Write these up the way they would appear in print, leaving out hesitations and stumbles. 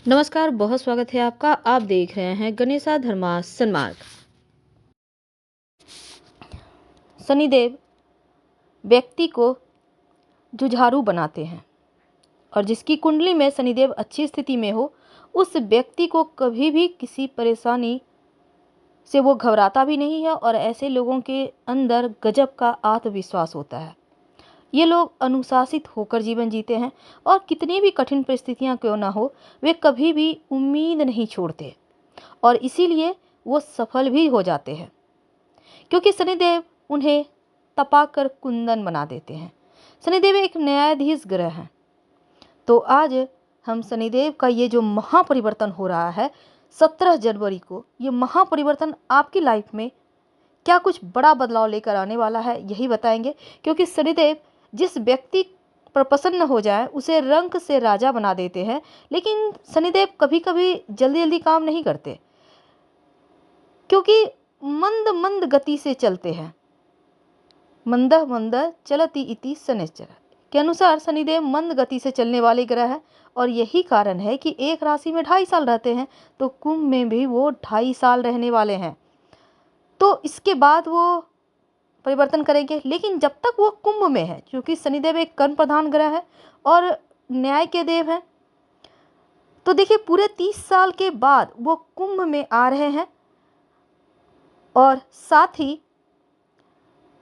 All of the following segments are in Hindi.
नमस्कार, बहुत स्वागत है आपका। आप देख रहे हैं गणेशा धर्मा सन्मार्ग। शनिदेव व्यक्ति को जुझारू बनाते हैं और जिसकी कुंडली में शनिदेव अच्छी स्थिति में हो, उस व्यक्ति को कभी भी किसी परेशानी से वो घबराता भी नहीं है और ऐसे लोगों के अंदर गजब का आत्मविश्वास होता है। ये लोग अनुशासित होकर जीवन जीते हैं और कितनी भी कठिन परिस्थितियां क्यों ना हो, वे कभी भी उम्मीद नहीं छोड़ते और इसीलिए वो सफल भी हो जाते हैं, क्योंकि शनिदेव उन्हें तपाकर कुंदन बना देते हैं। शनिदेव एक न्यायाधीश ग्रह हैं। तो आज हम शनिदेव का ये जो महापरिवर्तन हो रहा है 17 जनवरी को, ये महापरिवर्तन आपकी लाइफ में क्या कुछ बड़ा बदलाव लेकर आने वाला है, यही बताएंगे। क्योंकि शनिदेव जिस व्यक्ति पर प्रसन्न हो जाए उसे रंक से राजा बना देते हैं, लेकिन शनिदेव कभी कभी जल्दी जल्दी काम नहीं करते, क्योंकि मंद मंद गति से चलते हैं। मंद मंद चलती इति शनिश्चर के अनुसार शनिदेव मंद गति से चलने वाले ग्रह है और यही कारण है कि एक राशि में 2.5 साल रहते हैं, तो कुंभ में भी वो 2.5 साल रहने वाले हैं। तो इसके बाद वो परिवर्तन करेंगे, लेकिन जब तक वो कुंभ में है, क्योंकि शनिदेव एक कर्म प्रधान ग्रह है और न्याय के देव हैं, तो देखिए पूरे 30 साल के बाद वो कुंभ में आ रहे हैं। और साथ ही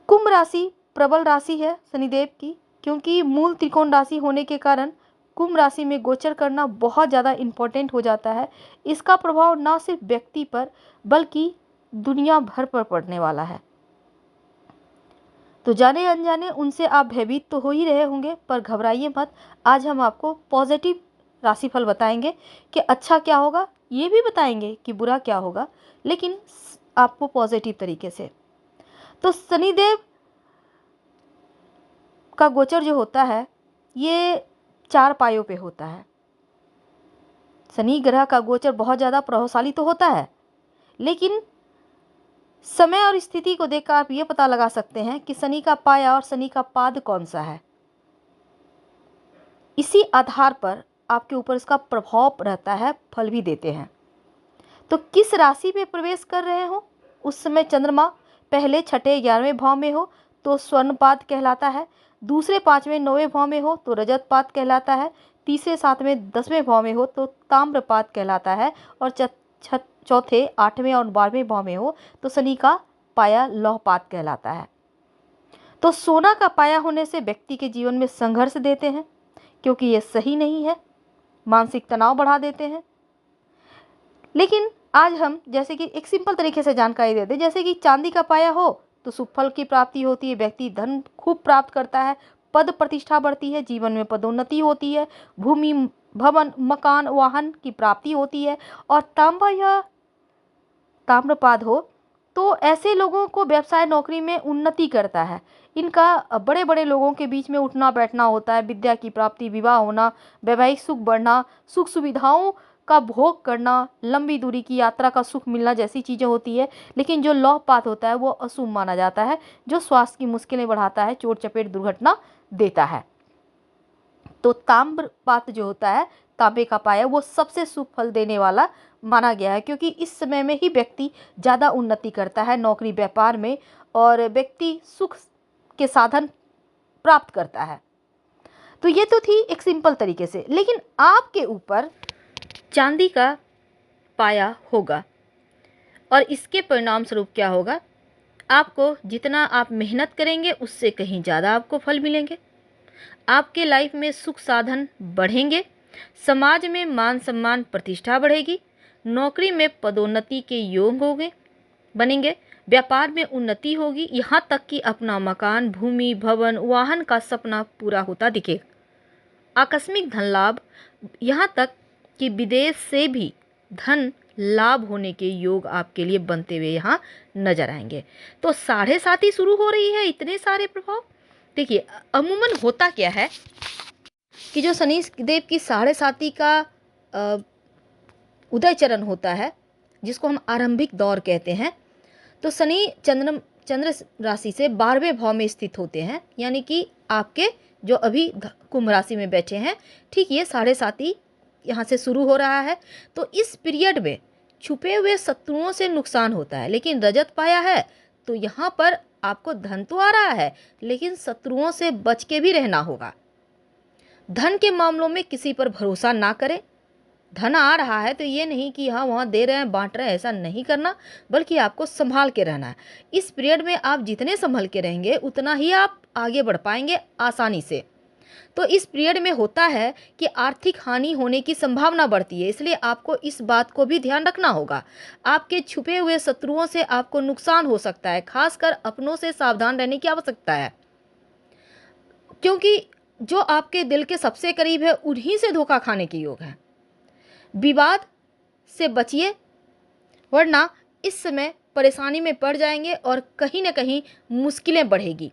कुंभ राशि प्रबल राशि है शनिदेव की, क्योंकि मूल त्रिकोण राशि होने के कारण कुंभ राशि में गोचर करना बहुत ज़्यादा इम्पोर्टेंट हो जाता है। इसका प्रभाव न सिर्फ व्यक्ति पर बल्कि दुनिया भर पर पड़ने वाला है। तो जाने अनजाने उनसे आप भयभीत तो हो ही रहे होंगे, पर घबराइए मत। आज हम आपको पॉजिटिव राशिफल बताएंगे कि अच्छा क्या होगा, ये भी बताएंगे कि बुरा क्या होगा, लेकिन आपको पॉजिटिव तरीके से। तो शनिदेव का गोचर जो होता है ये 4 पायों पे होता है। शनि ग्रह का गोचर बहुत ज़्यादा प्रभावशाली तो होता है, लेकिन समय और स्थिति को देखकर आप ये पता लगा सकते हैं कि शनि का पाया और शनि का पाद कौन सा है। इसी आधार पर आपके ऊपर इसका प्रभाव रहता है, फल भी देते हैं। तो किस राशि में प्रवेश कर रहे हो, उस समय चंद्रमा पहले 6, 11वें भाव में हो तो स्वर्णपाद कहलाता है, दूसरे 5वें 9वें भाव में हो तो रजतपाद कहलाता है, तीसरे 7वें 10वें भाव में हो तो ताम्रपाद कहलाता है, और चौथे 8वें और 12वें भाव में हो तो शनि का पाया लौहपाद कहलाता है। तो सोना का पाया होने से व्यक्ति के जीवन में संघर्ष देते हैं, क्योंकि ये सही नहीं है, मानसिक तनाव बढ़ा देते हैं। लेकिन आज हम जैसे कि एक सिंपल तरीके से जानकारी दे दें, जैसे कि चांदी का पाया हो तो शुभ फल की प्राप्ति होती है, व्यक्ति धन खूब प्राप्त करता है, पद प्रतिष्ठा बढ़ती है, जीवन में पदोन्नति होती है, भूमि भवन मकान वाहन की प्राप्ति होती है। और तांबा या ताम्रपाद हो तो ऐसे लोगों को व्यवसाय नौकरी में उन्नति करता है। इनका बड़े बड़े लोगों के बीच में उठना बैठना होता है, विद्या की प्राप्ति, विवाह होना, वैवाहिक सुख बढ़ना, सुख सुविधाओं का भोग करना, लंबी दूरी की यात्रा का सुख मिलना जैसी चीज़ें होती है। लेकिन जो लौहपात होता है वो अशुभ माना जाता है, जो स्वास्थ्य की मुश्किलें बढ़ाता है, चोट चपेट दुर्घटना देता है। तो ताम्रपात जो होता है, तांबे का पाया, वो सबसे शुभ फल देने वाला माना गया है, क्योंकि इस समय में ही व्यक्ति ज़्यादा उन्नति करता है नौकरी व्यापार में और व्यक्ति सुख के साधन प्राप्त करता है। तो ये तो थी एक सिंपल तरीके से, लेकिन आपके ऊपर चांदी का पाया होगा और इसके परिणाम स्वरूप क्या होगा, आपको जितना आप मेहनत करेंगे उससे कहीं ज़्यादा आपको फल मिलेंगे। आपके लाइफ में सुख साधन बढ़ेंगे, समाज में मान सम्मान प्रतिष्ठा बढ़ेगी, नौकरी में पदोन्नति के योग होंगे बनेंगे, व्यापार में उन्नति होगी, यहाँ तक कि अपना मकान भूमि भवन वाहन का सपना पूरा होता दिखेगा। आकस्मिक धन लाभ, यहाँ तक कि विदेश से भी धन लाभ होने के योग आपके लिए बनते हुए यहाँ नजर आएंगे। तो 7.5 शुरू हो रही है, इतने सारे प्रभाव। देखिए अमूमन होता क्या है कि जो शनि देव की 7.5 का उदय चरण होता है, जिसको हम आरंभिक दौर कहते हैं, तो शनि चंद्र राशि से 12वें भाव में स्थित होते हैं, यानी कि आपके जो अभी कुंभ राशि में बैठे हैं, ठीक ये 7.5 यहाँ से शुरू हो रहा है। तो इस पीरियड में छुपे हुए शत्रुओं से नुकसान होता है, लेकिन रजत पाया है तो यहाँ पर आपको धन तो आ रहा है, लेकिन शत्रुओं से बच के भी रहना होगा। धन के मामलों में किसी पर भरोसा ना करें। धन आ रहा है तो ये नहीं कि हाँ वहाँ दे रहे हैं बांट रहे हैं, ऐसा नहीं करना, बल्कि आपको संभाल के रहना है। इस पीरियड में आप जितने संभल के रहेंगे उतना ही आप आगे बढ़ पाएंगे आसानी से। तो इस पीरियड में होता है कि आर्थिक हानि होने की संभावना बढ़ती है, इसलिए आपको इस बात को भी ध्यान रखना होगा। आपके छुपे हुए शत्रुओं से आपको नुकसान हो सकता है, खासकर अपनों से सावधान रहने की आवश्यकता है, क्योंकि जो आपके दिल के सबसे करीब है उन्हीं से धोखा खाने के योग है। विवाद से बचिए, वरना इस समय परेशानी में पड़ जाएंगे और कहीं ना कहीं मुश्किलें बढ़ेगी।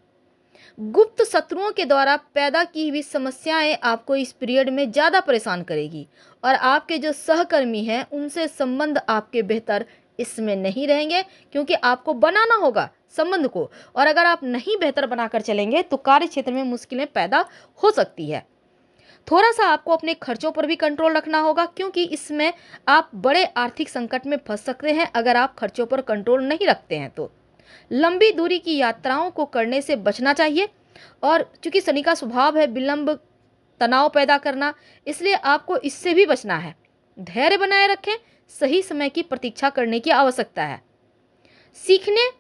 गुप्त शत्रुओं के द्वारा पैदा की हुई समस्याएं आपको इस पीरियड में ज़्यादा परेशान करेगी, और आपके जो सहकर्मी हैं उनसे संबंध आपके बेहतर इसमें नहीं रहेंगे, क्योंकि आपको बनाना होगा संबंध को, और अगर आप नहीं बेहतर बनाकर चलेंगे तो कार्य क्षेत्र में मुश्किलें पैदा हो सकती है। थोड़ा सा आपको अपने खर्चों पर भी कंट्रोल रखना होगा, क्योंकि इसमें आप बड़े आर्थिक संकट में फंस सकते हैं अगर आप खर्चों पर कंट्रोल नहीं रखते हैं तो। लंबी दूरी की यात्राओं को करने से बचना चाहिए, और चूंकि शनि का स्वभाव है विलंब तनाव पैदा करना, इसलिए आपको इससे भी बचना है। धैर्य बनाए रखें, सही समय की प्रतीक्षा करने की आवश्यकता है। सीखने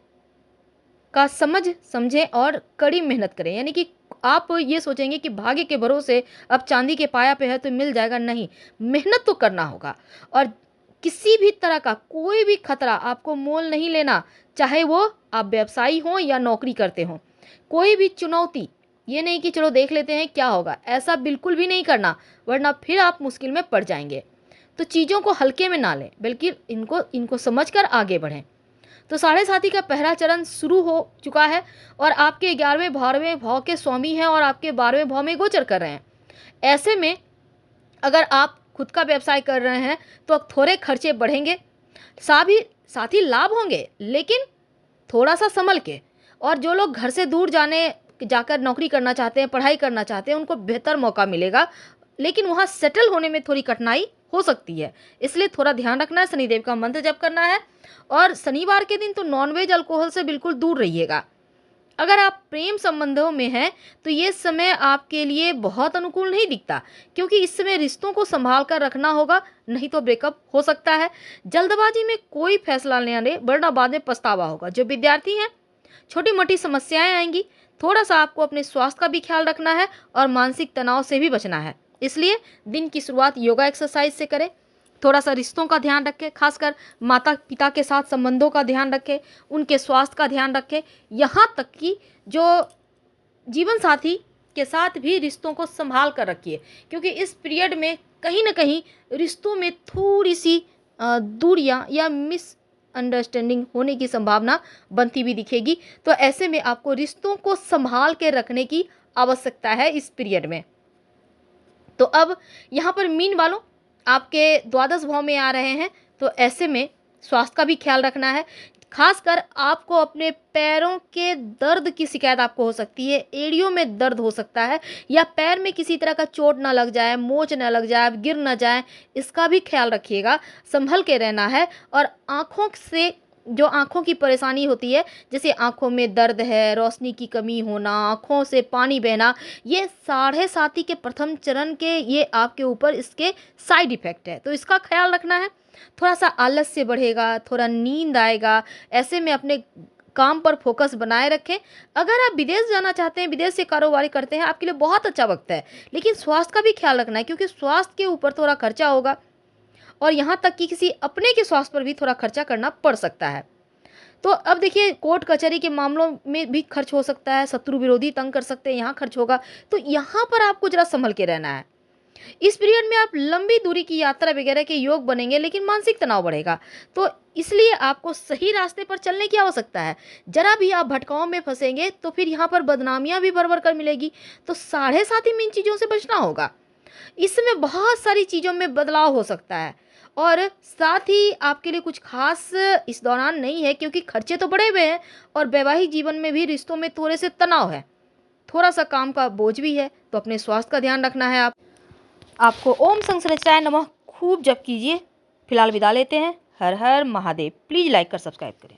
का समझें और कड़ी मेहनत करें, यानी कि आप ये सोचेंगे कि भाग्य के भरोसे अब चांदी के पाया पे है तो मिल जाएगा, नहीं, मेहनत तो करना होगा। और किसी भी तरह का कोई भी खतरा आपको मोल नहीं लेना, चाहे वो आप व्यवसायी हों या नौकरी करते हों। कोई भी चुनौती, ये नहीं कि चलो देख लेते हैं क्या होगा, ऐसा बिल्कुल भी नहीं करना, वरना फिर आप मुश्किल में पड़ जाएंगे। तो चीज़ों को हल्के में ना लें, बल्कि इनको समझकर आगे बढ़ें। तो साढ़े साथी का पहला चरण शुरू हो चुका है, और आपके 11वें 12वें भाव के स्वामी हैं और आपके 12वें भाव में गोचर कर रहे हैं। ऐसे में अगर आप खुद का व्यवसाय कर रहे हैं तो अब थोड़े खर्चे बढ़ेंगे, साथ ही लाभ होंगे, लेकिन थोड़ा सा संभल के। और जो लोग घर से दूर जाकर नौकरी करना चाहते हैं, पढ़ाई करना चाहते हैं, उनको बेहतर मौका मिलेगा, लेकिन वहाँ सेटल होने में थोड़ी कठिनाई हो सकती है, इसलिए थोड़ा ध्यान रखना है। शनिदेव का मंत्र जप करना है, और शनिवार के दिन तो नॉनवेज अल्कोहल से बिल्कुल दूर रहिएगा। अगर आप प्रेम संबंधों में हैं तो ये समय आपके लिए बहुत अनुकूल नहीं दिखता, क्योंकि इस समय रिश्तों को संभाल कर रखना होगा, नहीं तो ब्रेकअप हो सकता है। जल्दबाजी में कोई फैसला लेना नहीं, वरना बाद में पछतावा होगा। जो विद्यार्थी हैं, छोटी मोटी समस्याएं आएंगी, थोड़ा सा आपको अपने स्वास्थ्य का भी ख्याल रखना है और मानसिक तनाव से भी बचना है। इसलिए दिन की शुरुआत योगा एक्सरसाइज से करें। थोड़ा सा रिश्तों का ध्यान रखें, खासकर माता पिता के साथ संबंधों का ध्यान रखें, उनके स्वास्थ्य का ध्यान रखें, यहाँ तक कि जो जीवन साथी के साथ भी रिश्तों को संभाल कर रखिए, क्योंकि इस पीरियड में कहीं ना कहीं रिश्तों में थोड़ी सी दूरियां या मिसअंडरस्टैंडिंग होने की संभावना बनती भी दिखेगी। तो ऐसे में आपको रिश्तों को संभाल के रखने की आवश्यकता है इस पीरियड में। तो अब यहाँ पर मीन वालों आपके द्वादश भाव में आ रहे हैं, तो ऐसे में स्वास्थ्य का भी ख्याल रखना है। खासकर आपको अपने पैरों के दर्द की शिकायत आपको हो सकती है, एड़ियों में दर्द हो सकता है, या पैर में किसी तरह का चोट ना लग जाए, मोच ना लग जाए, गिर ना जाए, इसका भी ख्याल रखिएगा। संभल के रहना है। और आँखों से जो आँखों की परेशानी होती है, जैसे आँखों में दर्द है, रोशनी की कमी होना, आँखों से पानी बहना, ये साढ़े साथी के प्रथम चरण के ये आपके ऊपर इसके साइड इफ़ेक्ट है, तो इसका ख्याल रखना है। थोड़ा सा आलस्य बढ़ेगा, थोड़ा नींद आएगा, ऐसे में अपने काम पर फोकस बनाए रखें। अगर आप विदेश जाना चाहते हैं, विदेश से कारोबारी करते हैं, आपके लिए बहुत अच्छा वक्त है, लेकिन स्वास्थ्य का भी ख्याल रखना है, क्योंकि स्वास्थ्य के ऊपर थोड़ा खर्चा होगा, और यहाँ तक कि किसी अपने के स्वास्थ्य पर भी थोड़ा खर्चा करना पड़ सकता है। तो अब देखिए, कोर्ट कचहरी के मामलों में भी खर्च हो सकता है, शत्रु विरोधी तंग कर सकते हैं, यहाँ खर्च होगा, तो यहाँ पर आपको जरा संभल के रहना है। इस पीरियड में आप लंबी दूरी की यात्रा वगैरह के योग बनेंगे, लेकिन मानसिक तनाव बढ़ेगा, तो इसलिए आपको सही रास्ते पर चलने की आवश्यकता है। जरा भी आप भटकाव में फंसेंगे तो फिर यहाँ पर बदनामियां भी भर भर कर मिलेगी। तो साढ़े साथ ही इन चीज़ों से बचना होगा। इसमें बहुत सारी चीज़ों में बदलाव हो सकता है, और साथ ही आपके लिए कुछ खास इस दौरान नहीं है, क्योंकि खर्चे तो बढ़े हुए हैं, और वैवाहिक जीवन में भी रिश्तों में थोड़े से तनाव है, थोड़ा सा काम का बोझ भी है, तो अपने स्वास्थ्य का ध्यान रखना है। आपको ओम संसृताय नमः खूब जप कीजिए। फिलहाल विदा लेते हैं। हर हर महादेव। प्लीज़ लाइक कर सब्सक्राइब करें।